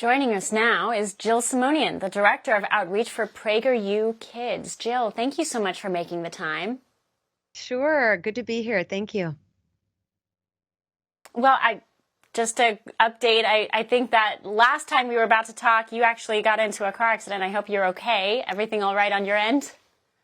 Joining us now is Jill Simonian, the Director of Outreach for PragerU Kids. Jill, thank you so much for making the time. Sure. Good to be here. Thank you. Well, just to update, I think that last time we were about to talk, you actually got into a car accident. I hope you're okay. Everything all right on your end?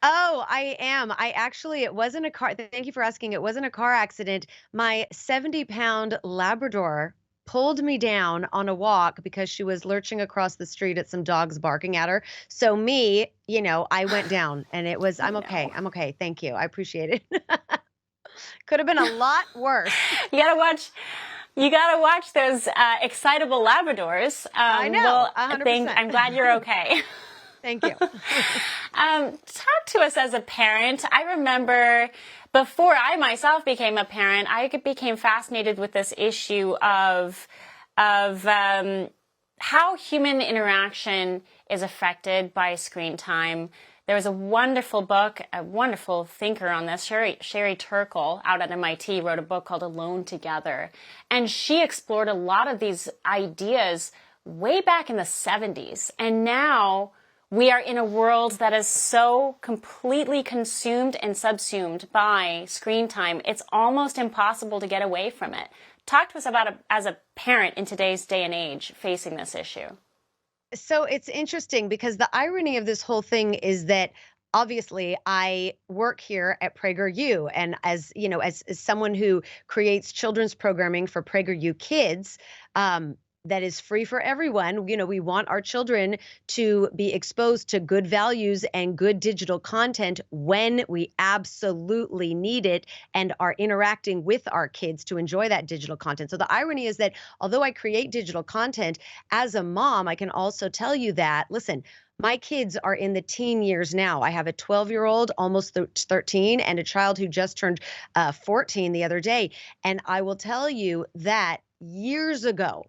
Oh, I am. It wasn't a car. Thank you for asking. It wasn't a car accident. My 70-pound Labrador pulled me down on a walk because she was lurching across the street at some dogs barking at her. So I went down and I'm okay. No. I'm okay. Thank you. I appreciate it. Could have been a lot worse. You gotta watch those excitable Labradors. I know. Well, 100%. I'm glad you're okay. Thank you. Talk to us as a parent. I remember before I myself became a parent, I became fascinated with this issue of how human interaction is affected by screen time. There was a wonderful book, a wonderful thinker on this, Sherry Turkle, out at MIT, wrote a book called Alone Together. And she explored a lot of these ideas way back in the 70s. And now we are in a world that is so completely consumed and subsumed by screen time, it's almost impossible to get away from it. Talk to us about as a parent in today's day and age facing this issue. So it's interesting because the irony of this whole thing is that obviously I work here at PragerU, and as someone who creates children's programming for PragerU Kids, that is free for everyone. We want our children to be exposed to good values and good digital content when we absolutely need it and are interacting with our kids to enjoy that digital content. So the irony is that although I create digital content, as a mom, I can also tell you that, listen, my kids are in the teen years now. I have a 12-year-old, almost 13, and a child who just turned 14 the other day. And I will tell you that years ago,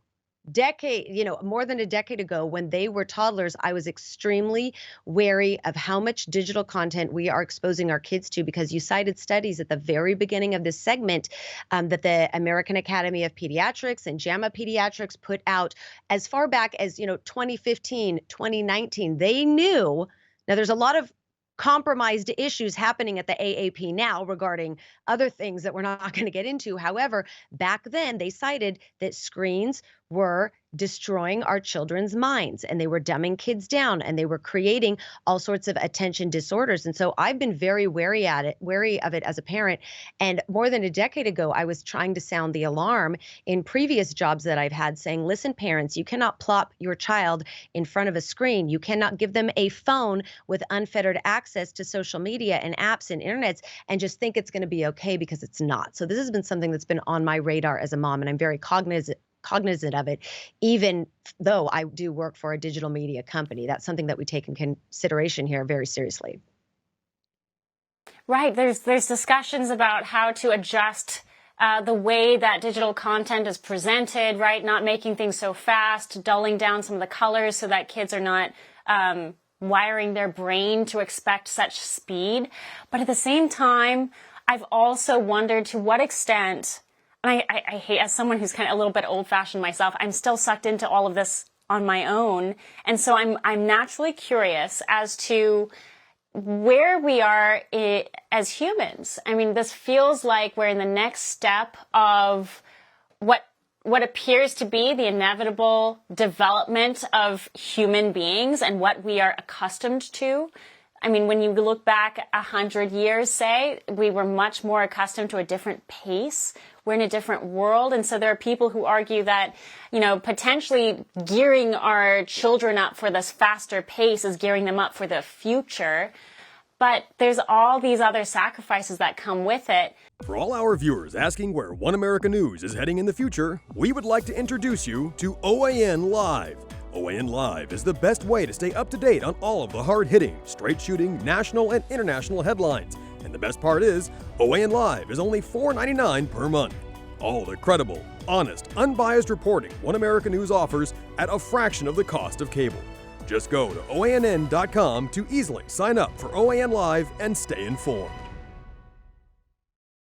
more than a decade ago, when they were toddlers, I was extremely wary of how much digital content we are exposing our kids to, because you cited studies at the very beginning of this segment that the American Academy of Pediatrics and JAMA Pediatrics put out as far back as 2015, 2019. They knew. Now, there's a lot of compromised issues happening at the AAP now regarding other things that we're not going to get into. However, back then they cited that screens were destroying our children's minds, and they were dumbing kids down, and they were creating all sorts of attention disorders. And so I've been very wary of it as a parent. And more than a decade ago, I was trying to sound the alarm in previous jobs that I've had, saying, listen, parents, you cannot plop your child in front of a screen. You cannot give them a phone with unfettered access to social media and apps and internets and just think it's going to be okay, because it's not. So this has been something that's been on my radar as a mom, and I'm very cognizant of it, even though I do work for a digital media company. That's something that we take in consideration here very seriously. Right. There's discussions about how to adjust the way that digital content is presented, right? Not making things so fast, dulling down some of the colors so that kids are not wiring their brain to expect such speed. But at the same time, I've also wondered to what extent, and I hate, as someone who's kind of a little bit old-fashioned myself, I'm still sucked into all of this on my own. And so I'm naturally curious as to where we are as humans. I mean, this feels like we're in the next step of what appears to be the inevitable development of human beings and what we are accustomed to. I mean, when you look back 100 years, say, we were much more accustomed to a different pace. We're in a different world. And so there are people who argue that, potentially gearing our children up for this faster pace is gearing them up for the future. But there's all these other sacrifices that come with it. For all our viewers asking where One America News is heading in the future, we would like to introduce you to OAN Live. OAN Live is the best way to stay up to date on all of the hard-hitting, straight-shooting, national and international headlines. And the best part is, OAN Live is only $4.99 per month. All the credible, honest, unbiased reporting One America News offers at a fraction of the cost of cable. Just go to OANN.com to easily sign up for OAN Live and stay informed.